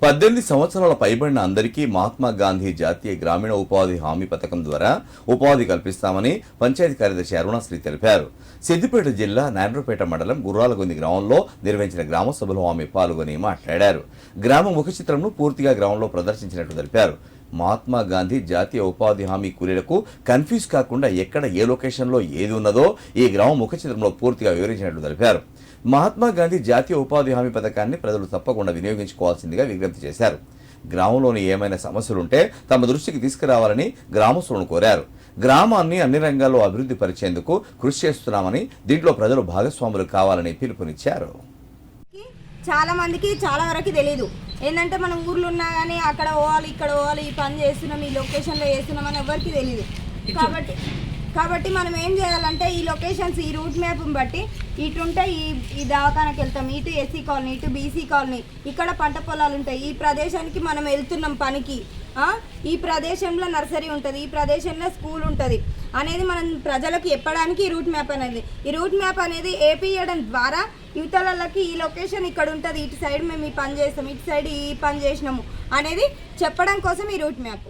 18 సంవత్సరాల పైబడిన అందరికీ మహాత్మా గాంధీ జాతీయ గ్రామీణ ఉపాధి హామీ పథకం ద్వారా ఉపాధి కల్పిస్తామని పంచాయతీ కార్యదర్శి అరుణశ్రీ తెలిపారు. సిద్దిపేట జిల్లా నారాయణపేట మండలం గుర్రాలగొంది గ్రామంలో నిర్వహించిన గ్రామ సభలో ఆమె పాల్గొని మాట్లాడారు. గ్రామ ముఖ చిత్రంను పూర్తిగా గ్రామంలో ప్రదర్శించినట్టు తెలిపారు. మహాత్మా గాంధీ జాతీయ ఉపాధి హామీ కూలీలకు కన్ఫ్యూజ్ కాకుండా ఎక్కడ ఏ లొకేషన్లో ఏది ఉన్నదో ఈ గ్రామ ముఖ చిత్రంలో పూర్తిగా వివరించినట్లు తెలిపారు. మహాత్మా గాంధీ జాతీయ ఉపాధి హామీ పథకాన్ని ప్రజలు తప్పకుండా వినియోగించుకోవాల్సిందిగా విజ్ఞప్తి చేశారు. గ్రామంలోని ఏమైనా సమస్యలుంటే తమ దృష్టికి తీసుకురావాలని గ్రామస్తులను కోరారు. గ్రామాన్ని అన్ని రంగాల్లో అభివృద్ధి పరిచేందుకు కృషి చేస్తున్నామని, దీంట్లో ప్రజలు భాగస్వాములు కావాలని పిలుపునిచ్చారు. చాలా మందికి చాలా వరకు తెలియదు. ఏంటంటే మనం ఊర్లో ఉన్నా కానీ అక్కడ పోవాలి, ఇక్కడ పోవాలి, ఈ పని చేస్తున్నాం, ఈ లొకేషన్లో చేస్తున్నాం అని ఎవరికి తెలియదు. కాబట్టి మనం ఏం చేయాలంటే ఈ లొకేషన్స్, ఈ రూట్ మ్యాప్ని బట్టి ఇటుంటే ఈ దవాఖానకి వెళ్తాం, ఇటు ఎస్సీ కాలనీ, ఇటు బీసీ కాలనీ, ఇక్కడ పంట పొలాలు ఉంటాయి, ఈ ప్రదేశానికి మనం వెళ్తున్నాం పనికి, ఈ ప్రదేశంలో నర్సరీ ఉంటుంది, ఈ ప్రదేశంలో స్కూల్ ఉంటుంది అనేది మనం ప్రజలకు చెప్పడానికి ఈ రూట్ మ్యాప్ అనేది. ఈ రూట్ మ్యాప్ అనేది ఏపీయడం ద్వారా యువతలకి ఈ లొకేషన్ ఇక్కడ ఉంటుంది, ఇటు సైడ్ మేము ఈ పని చేస్తాం, ఇటు సైడ్ ఈ పని చేసినాము అనేది చెప్పడం కోసం ఈ రూట్ మ్యాప్.